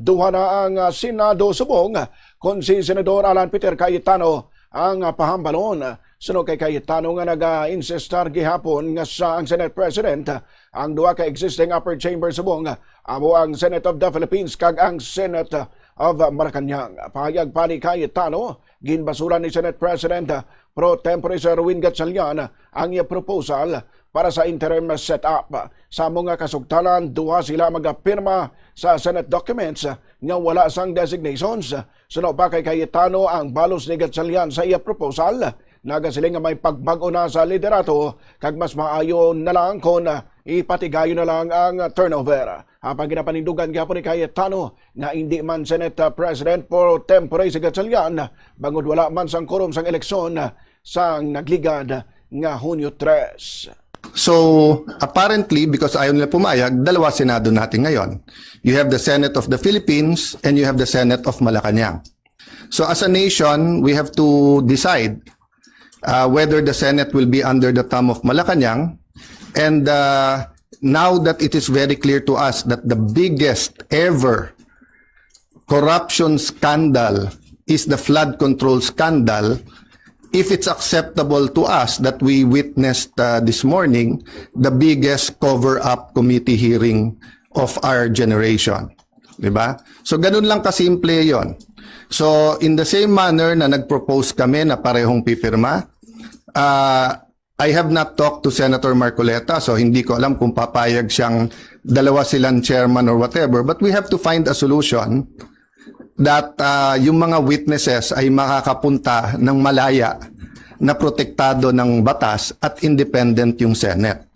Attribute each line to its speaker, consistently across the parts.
Speaker 1: duha na ang Senado subong kung si Senador Alan Peter Cayetano ang pahambalon. Suno kay Cayetano nga naga-insistar gihapon nga sa ang Senate President ang duha ka existing upper chamber subong amo ang Senate of the Philippines kag ang Senate of Malacanang. Pahayag pa ni Cayetano, ginbasuran ni Senate President pro tempore Sir Erwin Gatchalian ang iya proposal para sa interim setup. Sa mga kasugtalan, duha sila magapirma sa Senate documents nga wala sang designations. Suno pa kay Cayetano ang balos ni Gatchalian sa iya proposal. Nagasiling nga may pagbago na sa liderato kag mas maayo na lang kung ipatigayo na lang ang turnover. Habang ginapanindugan gyapon ni Cayetano na hindi man Senate President pro tempore si Gatchalian bangod wala man sang quorum sang eleksyon sang nagligad nga Hunyo 3.
Speaker 2: So, apparently, because ayaw nila pumayag, dalawa Senado natin ngayon. You have the Senate of the Philippines and you have the Senate of Malacanang. So, as a nation, we have to decide whether the Senate will be under the thumb of Malacanang. And now that it is very clear to us that the biggest ever corruption scandal is the flood control scandal, if it's acceptable to us that we witnessed this morning the biggest cover-up committee hearing of our generation. Diba? So, ganun lang kasimple yon. So, in the same manner na nag-propose kami na parehong pipirma, I have not talked to Senator Marcoleta, so hindi ko alam kung papayag siyang dalawa silang chairman or whatever, but we have to find a solution that yung mga witnesses ay makakapunta ng malaya na protektado ng batas at independent yung Senate.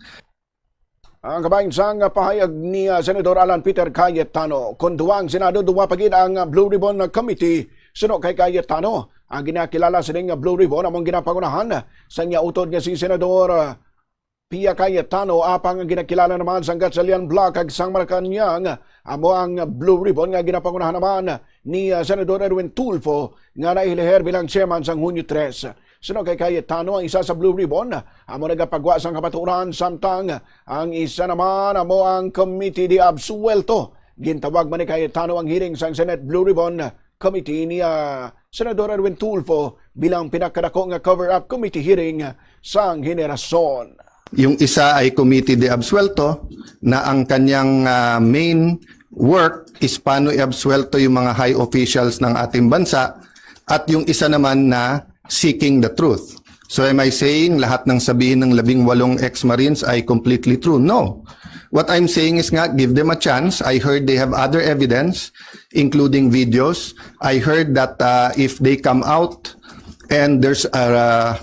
Speaker 1: Ang kabayan sang pahayag ni Senador Alan Peter Cayetano, kung duwang Senado, duwa pagid ang Blue Ribbon Committee. Suno kay Cayetano, ang ginakilala sa ning Blue Ribbon among ginapangunahan sa niya utod nga si Senador Pia Cayetano, apang ginakilala naman sa Gatchalian Block ag sang Malacanang amo ang Blue Ribbon nga ginapangunahan naman ni Senador Erwin Tulfo nga nailiher bilang chairman sang Hunyo 3. Suno kay Cayetano, ang isa sa Blue Ribbon amo nagapagwa sang kapaturan, samtang ang isa naman amo ang Committee de Absuelto. Gintawag man ni Cayetano ang hearing sang Senate Blue Ribbon Committee ni Senador Erwin Tulfo bilang pinakadako nga cover-up committee hearing sang henerasyon.
Speaker 2: Yung isa ay Committee de Absuelto na ang kanyang main work is paano i-absuelto yung mga high officials ng ating bansa, at yung isa naman na seeking the truth. So am I saying lahat ng sabihin ng 18 ex-Marines ay completely true? No. What I'm saying is nga, give them a chance. I heard they have other evidence, including videos. I heard that if they come out and there's a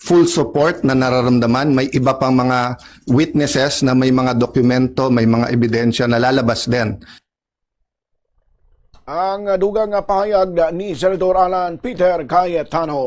Speaker 2: full support na nararamdaman, may iba pang mga witnesses na may mga dokumento, may mga ebidensya na lalabas din.
Speaker 1: Ang dugang pahayag ni Senador Alan Peter Cayetano.